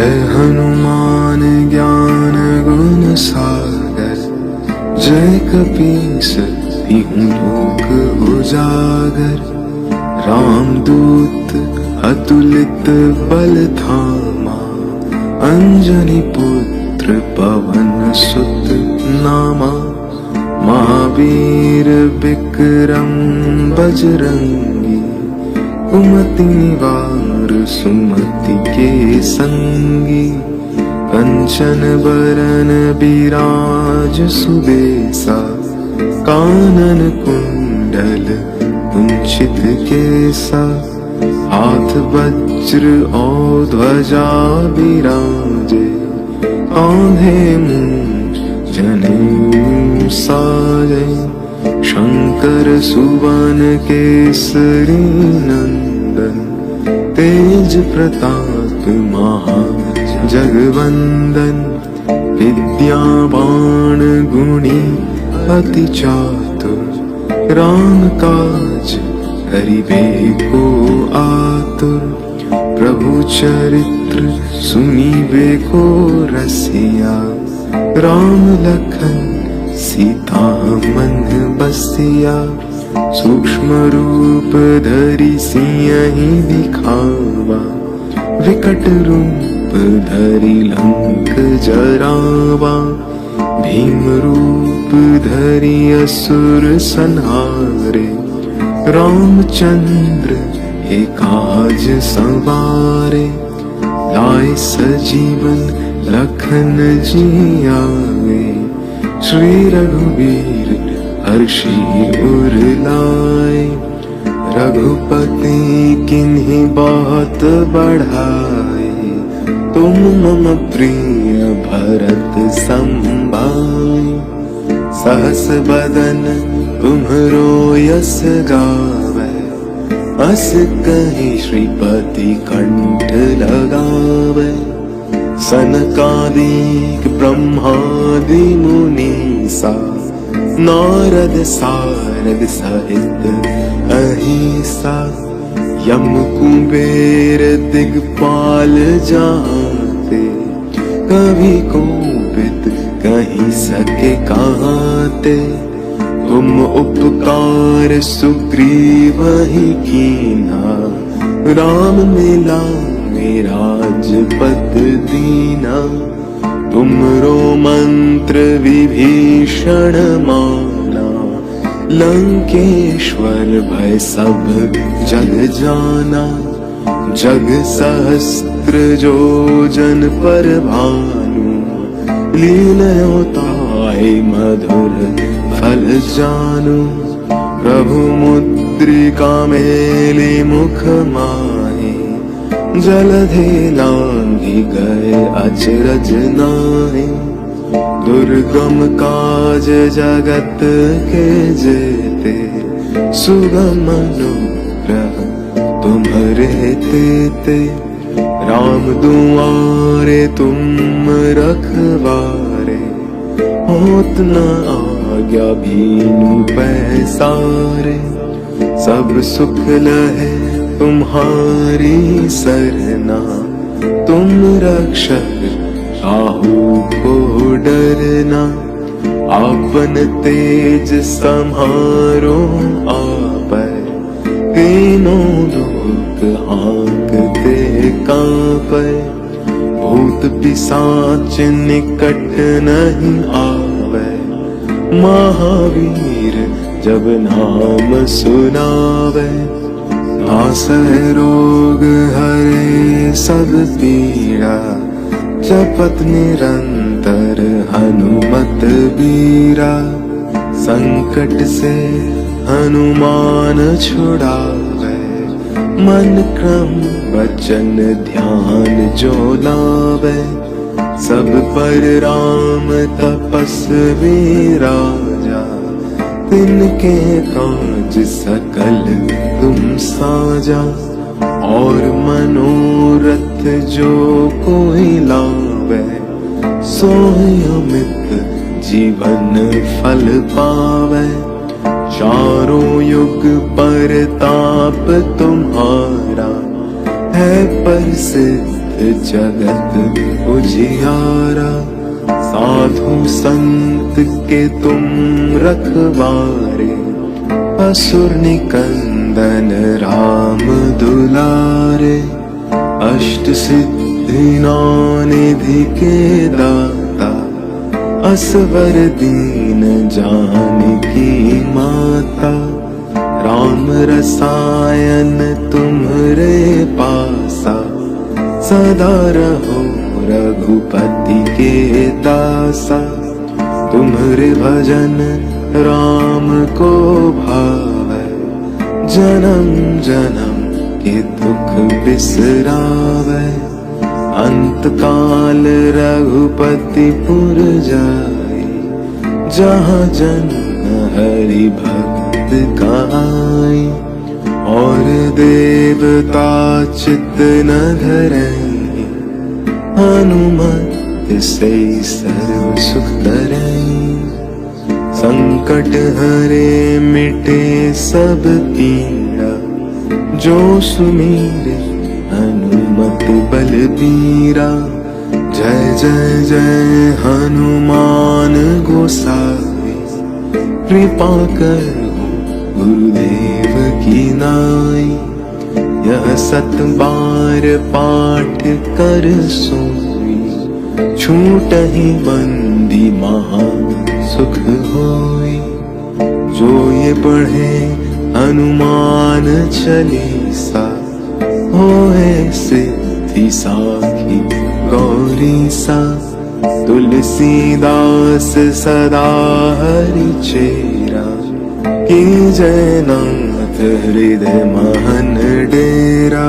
जय हनुमान ज्ञान गुण सागर, जय कपीस तिहुँ लोक उजागर। रामदूत अतुलित बल धामा, अंजनी पुत्र पवन सुत नामा। महावीर विक्रम बजरंगी, कुमति निवार सुमति के संगी। कंचन बरन बिराज सुबेसा, कानन कुंडल कुंचित केसा। हाथ वज्र और ध्वजा बिराजे, कांधे मूंज जनेऊ साजे। शंकर सुवन केसरी नंदन, तेज प्रताप महा जगवंदन। विद्यावान गुणी अति चातुर, राम काज करिबे को आतुर। प्रभु चरित्र सुनिबे को रसिया, राम लखन सीता मन बसिया। सूक्ष्म रूप धरि सियहि दिखावा, विकट रूप धरि लंक जरावा। भीम रूप धरि असुर संहारे, रामचंद्र एकाज सवारे। लाए सजीवन लखन जियावे, श्री रघुवीर हर्षि उर लाए। रघुपति किन्हीं बहुत बढ़ाए, तुम मम प्रिय भरत सम भाई। सहस बदन तुम्हरो यस गावे, अस कहीं श्रीपति कंठ लगावे। सनकादिक ब्रह्मादि मुनीसा, नारद सारद सहित अहिसा। यम कुबेर दिगपाल जाते, कभी कोपित कहीं सके कहते। तुम उपकार सुग्रीव ही कीन्हा, राम मिलाए राजपद दीना। तुमरो मंत्र विभीषण माना, लंकेश्वर भय सब जग जाना। जग सहस्त्र जो जन पर भानु, लील्यों ताहि मधुर फल जानू। प्रभु मुद्रिका मेली मुख माहि, जलधि लांघि गए अचरज नाहि। दुर्गम काज जगत के जेते, सुगम अनुग्रह तुम्हरे तेते। राम दुआरे तुम रखवारे, होत न आज्ञा भीनु पैसारे। सब सुख लहे तुम्हारी सरना, तुम रक्षक काहू को डरना। आपन तेज समारो आपै, तीनों लोक हाँकते कांपै। भूत पिशाच निकट नहीं आवे, महावीर जब नाम सुनावे। नासै रोग हरे सब पीड़ा, जपत निरंतर हनुमत बीरा। संकट से हनुमान छुड़ावे, मन क्रम वचन ध्यान जो लावे। सब पर राम तपस्वी राजा, तिनके काज सकल तुम साजा। और मनोरथ जो कोई लावे, सोई अमित जीवन फल पावे। चारों युग पर ताप तुम्हारा, है प्रसिद्ध जगत उजियारा। साधु संत के तुम रखवारे, असुर निकंदन राम दुलारे। अष्ट सिद्धि नौ निधि के दाता, असवर दीन जानकी माता। राम रसायन तुम्हरे पासा, सदा रहो रघुपति के दासा। तुम्हरे भजन राम को भावै, जन्म जन्म के दुख बिसरावै। अंत काल रघुपति पुर जाई, जहाँ जन्म हरि भक्त काई। और देवता चित्त न धरई, हनुमत से सर्व सुख करई। संकट हरे मिटे सब पीड़ा, जो सुमीरे हनुमत बलबीरा। जय जय जय हनुमान गोसाई, कृपा करो गुरुदेव की नाई। यह सत बार पाठ कर सोई, छूटहि बंदी महा सुख होई। जो ये पढ़े हनुमान चालीसा, होए सिद्धि साखी गौरी सा। तुलसीदास सदा हरि चेरा, की जय नाथ हृदय महन डेरा।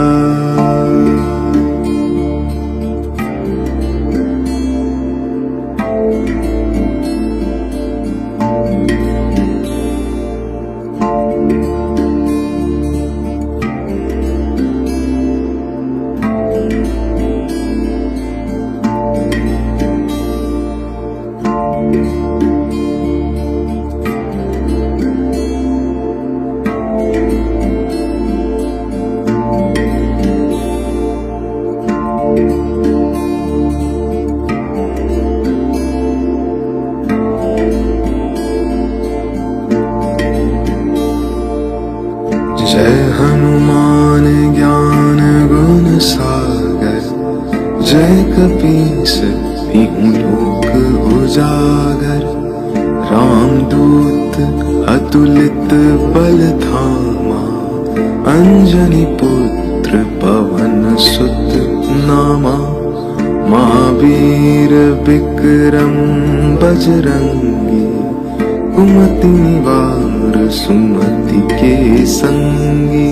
जय हनुमान ज्ञान गुण सागर, जय कपीस तिहु लोक उजागर। रामदूत अतुलित बल धामा, अंजनी पुत्र पवन सुत नामा। महावीर विक्रम बजरंगी, कुमति निवार सुमति के संगी।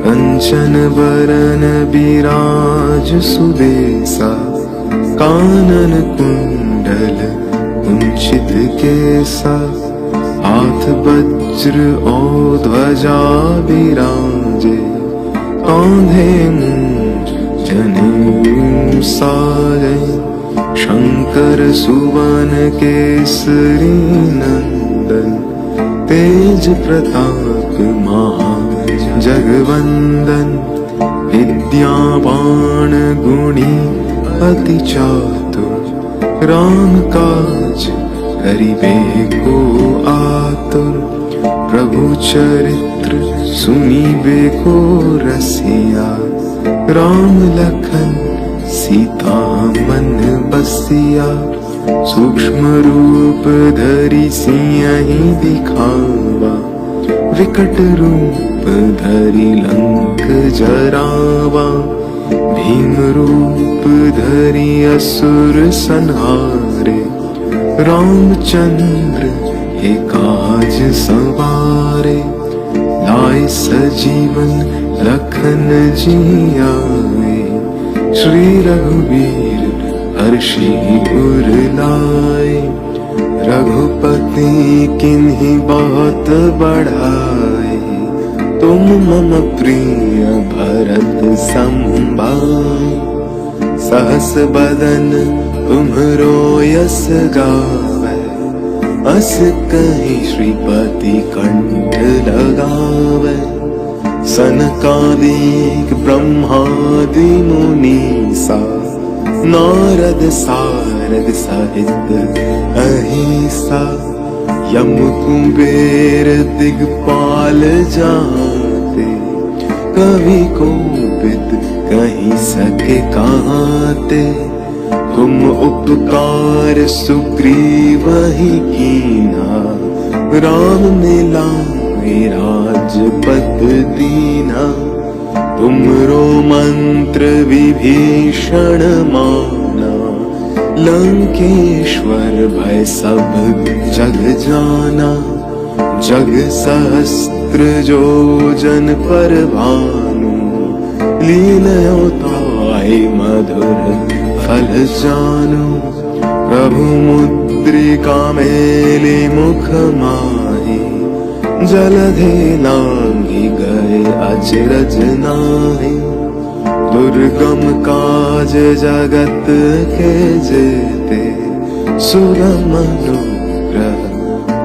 कंचन बरन बिराज सुबेसा, कानन कुंडल कुंचित केसा। हाथ वज्र और ध्वजा बिराजे, कांधे मूंज जनेऊ साजे। शंकर सुवन केसरी नंदन, तेज प्रताप महा जगवंदन। विद्यावान गुणी अति चातुर, राम काज करिबे को आतुर। प्रभु चरित्र सुनिबे को रसिया, राम लखन सीता मन बसिया। सूक्ष्म रूप धरि सियहि दिखावा, विकट रूप धरि लंक जरावा। भीम रूप धरि असुर संहारे, रामचंद्र के काज सवारे। लाए सजीवन लखन जियाए, श्री रघुवीर हर्षि उर लाए। रघुपति किन्हीं बहुत बढ़ाए, तुम मम प्रिय भरत संभाए। सहस बदन तुम्हरो यस गावै, अस कहीं श्रीपति कंठ लगावै। सनकादिक ब्रह्मादि मुनीसा नारद सारद सहित अहिसा यम कुबेर दिगपाल जाते कवि कोविद कहीं सके कहते तुम उपकार सुग्रीव ही कीना राम मिलाए राजपद दीना तुमरो मंत्र विभीषण माना लंकेश्वर भय सब जग जाना जग सहस्त्र जो जन पर भानु लीलयोताय मधुर फल जानु प्रभु मुद्रिका मेली मुख माही जलधि लांघि गए अचरज नाहि दुर्गम काज जगत के जेते सुगम अनुग्रह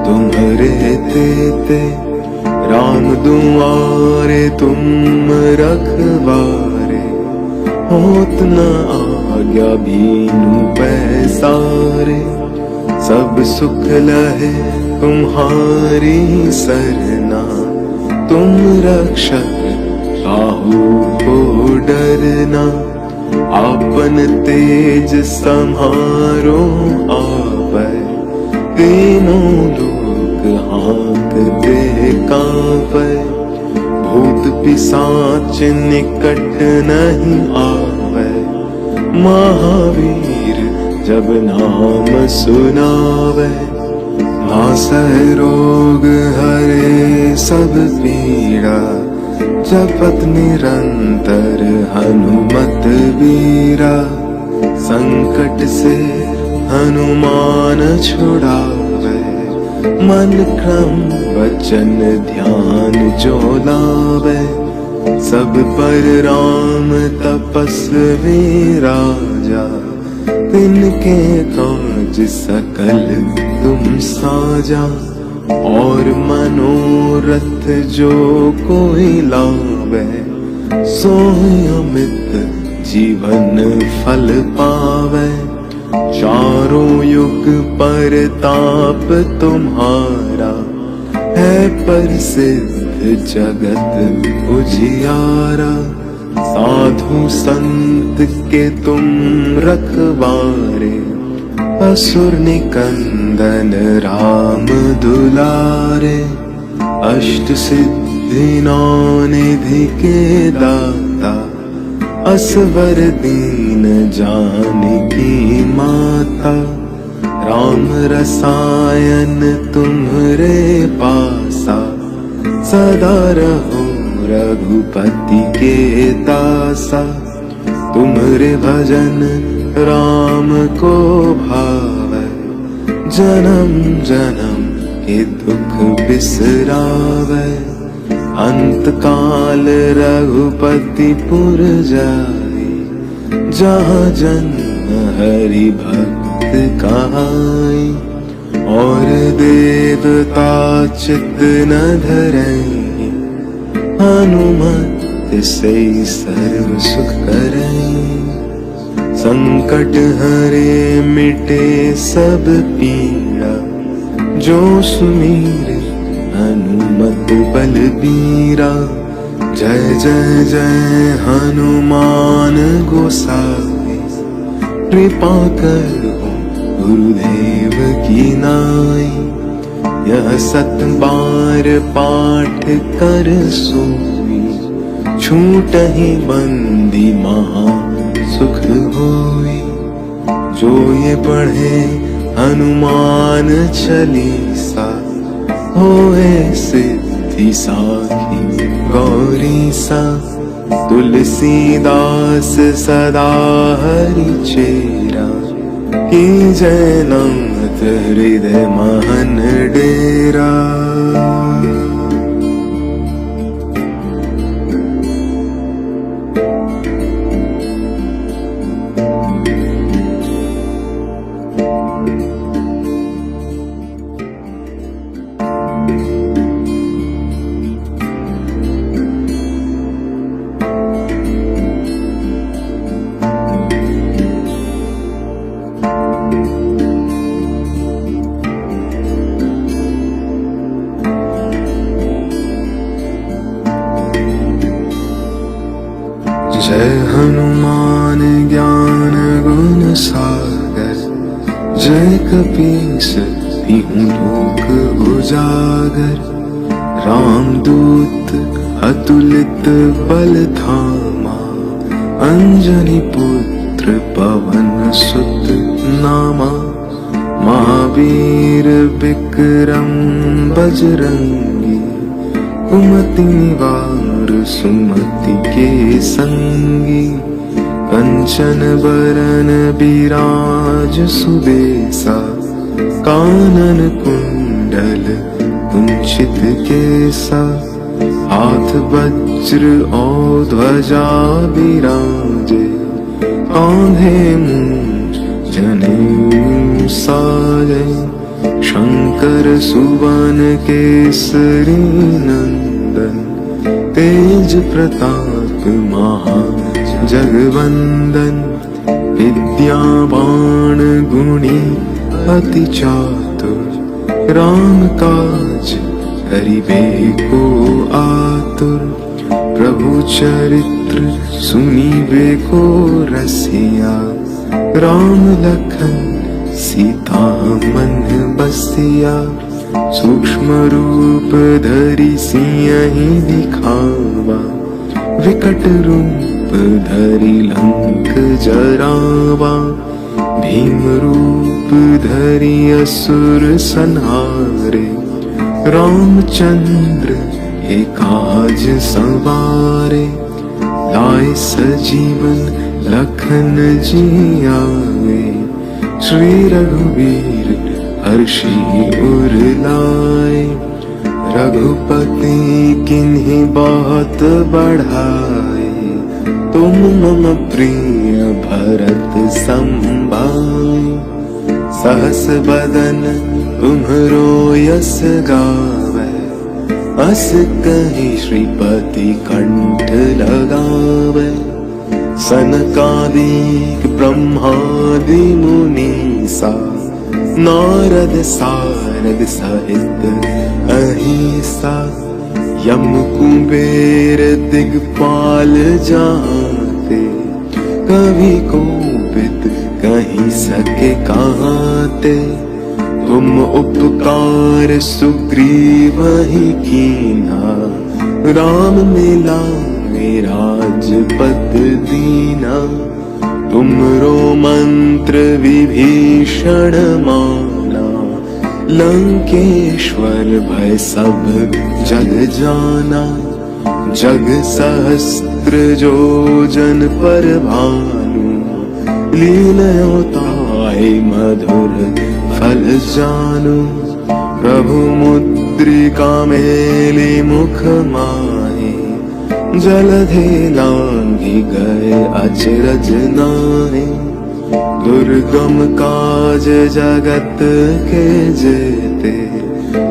तुम्हरे तेते राम दुआरे तुम रखवारे होत न आज्ञा बीनु पैसारे सब सुख लहे तुम्हारी सरना तुम रक्षक काहू को डरना आपन तेज सम्हारो आवे तीनों लोक हाँकते कांपे भूत पिशाच निकट नहीं आवे महावीर जब नाम सुनावे नासै रोग हरे सब पीड़ा जपत निरंतर हनुमत वीरा संकट से हनुमान छुड़ावे मन क्रम वचन ध्यान जो लावे सब पर राम तपस्वी राजा तिनके काज सकल तुम साजा और मनोरथ जो कोई लावे सोई अमित जीवन फल पावे चारों युग पर ताप तुम्हारा है प्रसिद्ध जगत उजियारा साधु संत के तुम रखवारे असुर निकंदन राम दुलारे अष्ट सिद्धि नौ निधि के दाता असवर दीन जानकी माता राम रसायन तुम्हरे पासा सदा रहो रघुपति के दासा तुम्हरे भजन राम को भावे जन्म जन्म के दुख बिसरावे अंत काल रघुपति पुर जाए जहाँ जन्म हरि भक्त कहाई और देवता चित्त न धरई हनुमत से सर्व सुख करई संकट हरे मिटे सब पीड़ा जो सुमीरे हनुमत बलबीरा जय जय जय हनुमान गोसाई कृपा करो गुरुदेव की नाई यह सत बार पाठ कर सोई छूटहि बंदी महा सुख होई जो ये पढ़े हनुमान चालीसा होए सिद्धि साखी गौरी सा तुलसीदास सदा हरि चेरा की जय नाथ हृदय महन डेरा। जय हनुमान ज्ञान गुण सागर, जय कपीस तिहु लोक उजागर। रामदूत अतुलित बल धामा, अंजनी पुत्र पवन सुत नामा। महावीर विक्रम बजरंगी, कुमति निवार सुमति के संगी। कंचन बरन बिराज सुबेसा, कानन कुंडल कुंचित केसा। हाथ वज्र और ध्वजा बिराजे, कांधे मूंज जनेऊ साजे। शंकर सुवन केसरी नंदन, तेज प्रताप महा जगवंदन। विद्यावान गुणी अति चातुर, राम काज करिबे को आतुर। प्रभु चरित्र सुनिबे को रसिया, राम लखन सीता मन बसिया। सूक्ष्म रूप धरि सियहि दिखावा, विकट रूप धरि लंक जरावा। भीम रूप धरि असुर संहारे, रामचंद्र एकाज सवारे। लाए सजीवन लखन जियावे, श्री रघुवीर हर्षि उर लाए। रघुपति किन्हीं बहुत बढ़ाए, तुम मम प्रिय भरत संभाए। सहस बदन तुम्हरो यस गावे, अस कहि श्रीपति कंठ लगावे। सनकादिक ब्रह्मादि मुनीसा, नारद सारद सहित अहिसा। यम कुबेर दिगपाल जाते, कभी कोपित कहीं सके कहते। तुम उपकार सुग्रीव ही कीना, राम मिलाए राजपद दीना। तुमरो मंत्र विभीषण माना, लंकेश्वर भय सब जग जाना। जग सहस्त्र जो जन पर भानु, लील्यों ताहि मधुर फल जानू। प्रभु मुद्रिका मेली मुख माहि, जलधि लांघि गए अचरज नाहि। दुर्गम काज जगत के जेते,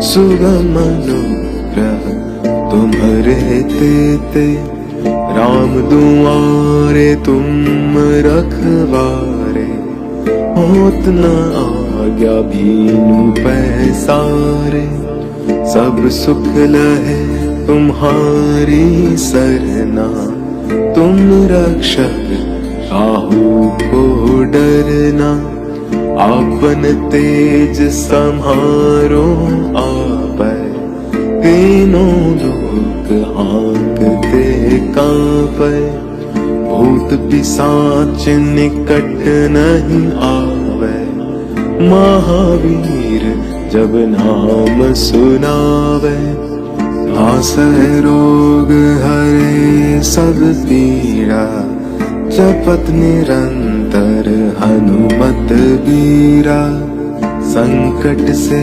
सुगम अनुग्रह तुम्हरे तेते। राम दुआरे तुम रखवारे, होत न आज्ञा बीनु पैसारे। सब सुख लहे तुम्हारी सरना, तुम रक्षक काहू को डरना। आपन तेज सम्हारो आपै, तीनों लोक हाँकते कांपै। भूत पिशाच निकट नहीं आवे, महावीर जब नाम सुनावे। नासै रोग हरे सब पीड़ा, जपत निरंतर हनुमत बीरा। संकट से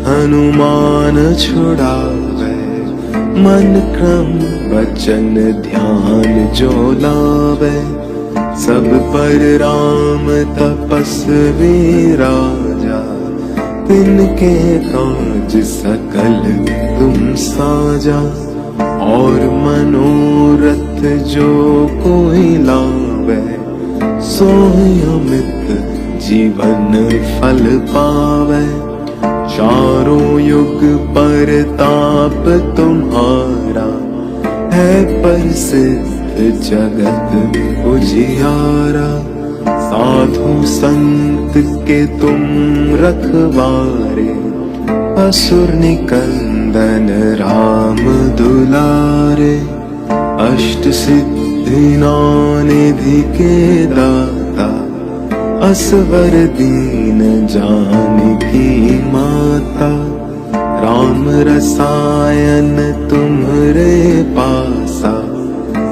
हनुमान छुड़ावे, मन क्रम वचन ध्यान जो लावे। सब पर राम तपस्वी राजा, तिनके काज सकल तुम साजा। और मनोरथ जो कोई लावे, सोई अमित जीवन फल पावे। चारों युग परताप तुम्हारा, है प्रसिद्ध जगत उजियारा। साधु संत के तुम रखवारे, असुर निकंदन राम दुलारे। अष्ट सिद्धि नौ निधि के दाता, असवर दीन जानकी माता। राम रसायन तुम्हरे पासा,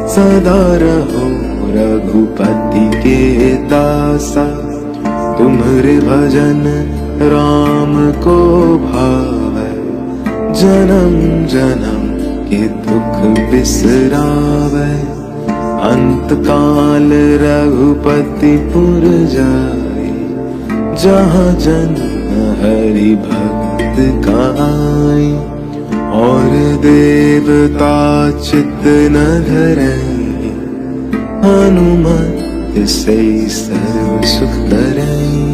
सदा रहो रघुपति के दासा। तुम्हरे भजन राम को भावै, जन्म जन्म के दुख बिसरावै। अंत काल रघुपति पुर जाई, जहाँ जन्म हरि भक्त का आई। और देवता चित्त न धरई, हनुमत से सर्व सुख करई।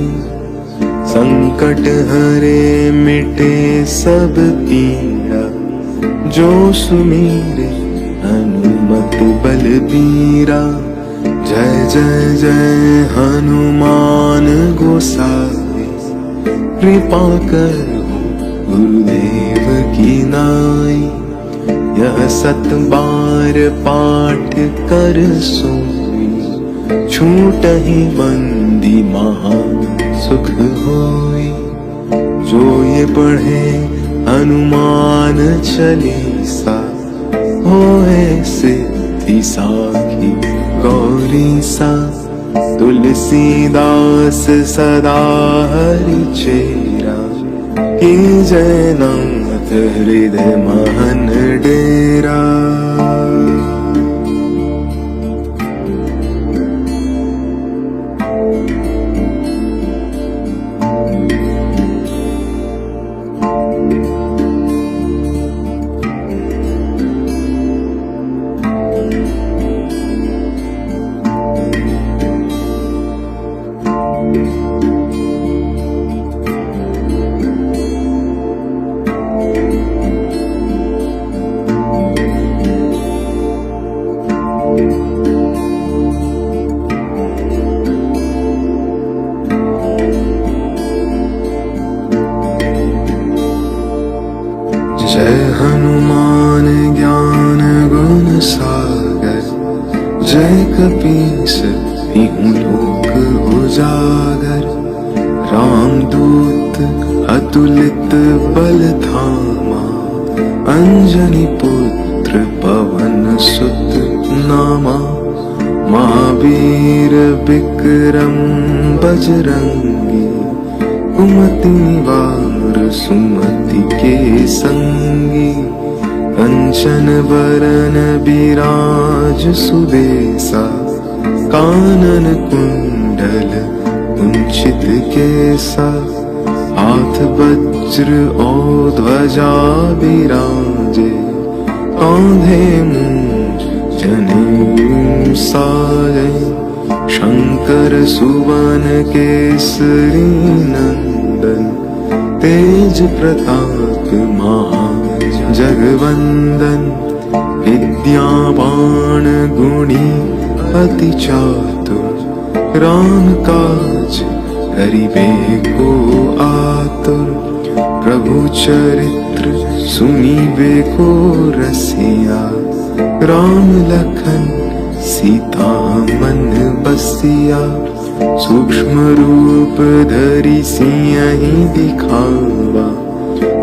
संकट हरे मिटे सब पीड़ा, जो सुमीरे हनुमत बलबीरा। जय जय जय हनुमान गोसाई, कृपा करो गुरुदेव की नाई। यह सत बार पाठ कर सोई, छूटहि बंदी महा सुख होई। जो ये पढ़े हनुमान चालीसा, होए सिद्धि साखी गौरी सा। तुलसीदास सदा हरि चेरा, कीजय नाथ हृदय महन डेरा। जय हनुमान ज्ञान गुण सागर, जय कपीस तिहु लोक उजागर। रामदूत अतुलित बल धामा, अंजनी पुत्र पवन सुत नामा। महावीर विक्रम बजरंगी, कुमति निवार सुमति के संगी। कंचन बरन बिराज सुबेसा, कानन कुंडल कुंचित केसा। हाथ वज्र और ध्वजा बिराजे, कांधे मूंज जनेऊ साजे। शंकर सुवन केसरी नंदन, तेज प्रताप महा जगवंदन। विद्यावान गुणी अति चातुर, राम काज करिबे को आतुर। प्रभु चरित्र सुनिबे को रसिया, राम लखन सीता मन बसिया। सूक्ष्म रूप धरि सियहि दिखावा,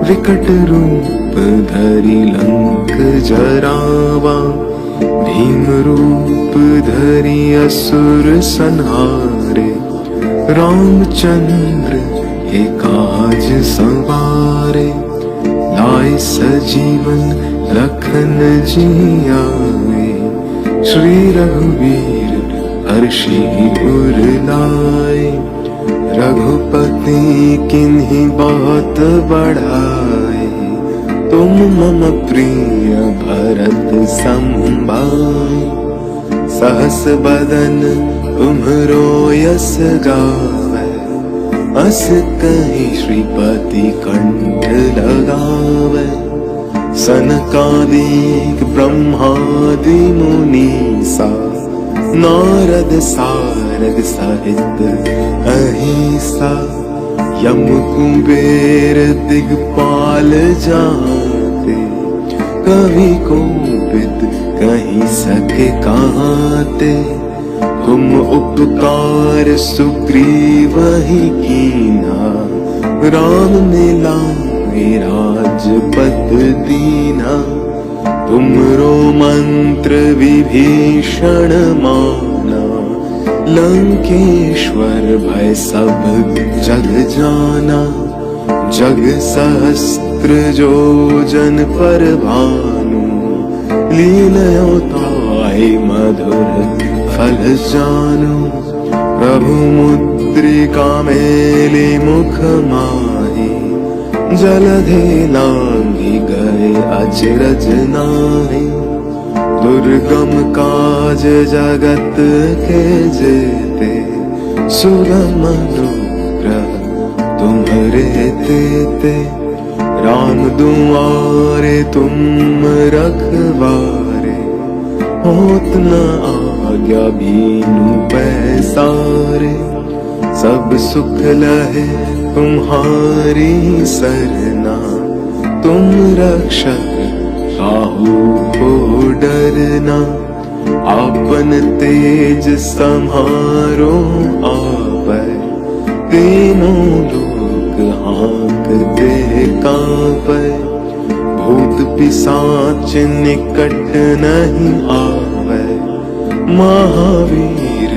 विकट रूप धरि लंक जरावा। भीम रूप धरि असुर संहारे, रामचंद्र के काज संवारे। लाए सजीवन लखन जियाए, श्री रघुवीर हर्षि उर लाए। रघुपति किन्हीं बहुत बढ़ाए, तुम मम प्रिय भरत संभाए। सहस बदन तुम्हरो यस गावै, अस कहीं श्रीपति कंठ लगावै। सनकादिक ब्रह्मादि मुनीसा नारद सारद सहित अहिंसा यम कुबेर दिगपाल जाते कवि कोविद कहीं सके कहाते तुम उपकार सुग्रीव ही कीना राम ने लाए राजपद दीना तुमरो मंत्र विभीषण माना लंकेश्वर भय सब जग जाना जग सहस्त्र जो जन पर भानु लीलयोताहि मधुर फल जानु प्रभु मुद्रिका मेली मुख माही जलधि लांघि गए अचरज नाहि दुर्गम काज जगत के जेते सुगम अनुग्रह तुम्हारे तेते राम दुआरे तुम रखवारे होत न आज्ञा बीनु पैसारे सब सुख लहे तुम्हारी सरना तुम रक्षक काहू को डरना आपन तेज सम्हारो आपै तीनों लोक हाँकते कांपै भूत पिशाच निकट नहीं आवे महावीर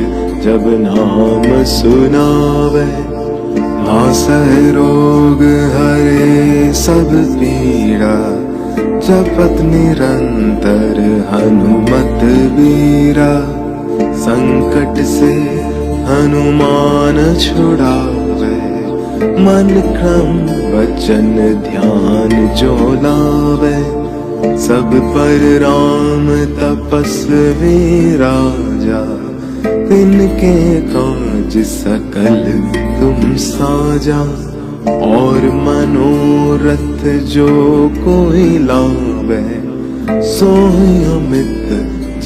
जब नाम सुनावे नासै रोग हरे सब पीड़ा जपत निरंतर हनुमत बीरा संकट से हनुमान छुड़ावे मन क्रम वचन ध्यान जो लावे सब पर राम तपस्वी राजा तिनके काज सकल तुम साजा और मनोरथ जो कोई लावे सोई अमित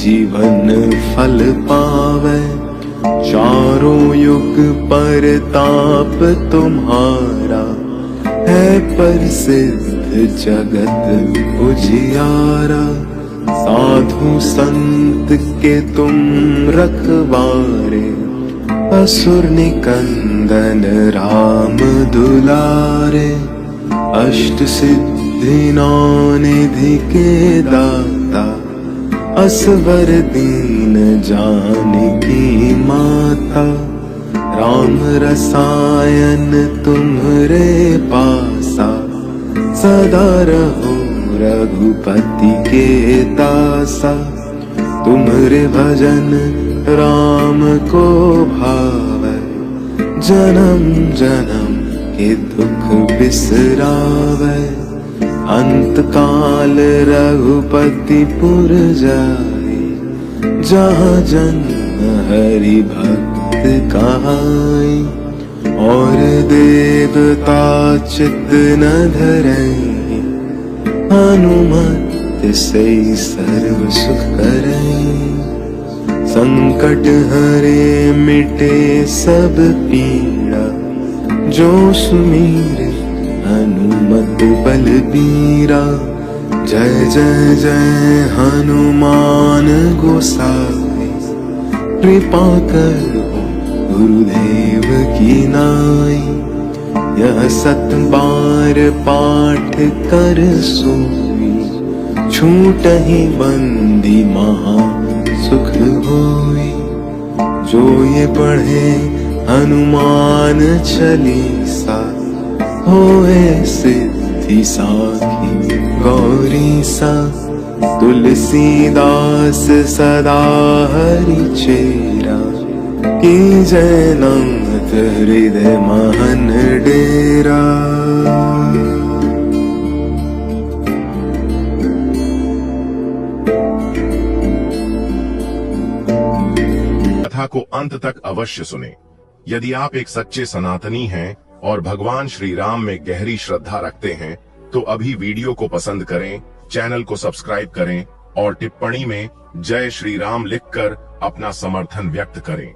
जीवन फल पावे चारों युग पर ताप तुम्हारा है प्रसिद्ध जगत उजियारा साधु संत के तुम रखवारे असुर निकंदन राम दुलारे अष्ट सिद्धि नौ निधि के दाता असवर दीन जानकी माता राम रसायन तुम्हरे पासा सदा रहो रघुपति के दासा तुम्हरे भजन राम को भावे जन्म जन्म के दुख बिसरावे अंत काल रघुपति पुर जाए जहाँ जन्म हरि भक्त कहाई और देवता चित्त न धरई हनुमत से सर्व सुख करई संकट हरे मिटे सब पीड़ा जो सुमीरे हनुमत बलबीरा जय जय जय हनुमान गोसाई कृपा करो गुरुदेव की नाई यह सत बार पाठ कर सोई छूटहि बंदी महा सुख होई जो ये पढ़े हनुमान चालीसा होए सिद्धि साखी गौरी सा तुलसीदास सदा हरि चेरा की जय नाथ हृदय महन डेरा। कथा को अंत तक अवश्य सुने। यदि आप एक सच्चे सनातनी हैं और भगवान श्री राम में गहरी श्रद्धा रखते हैं तो अभी वीडियो को पसंद करें चैनल को सब्सक्राइब करें और टिप्पणी में जय श्री राम लिखकर अपना समर्थन व्यक्त करें।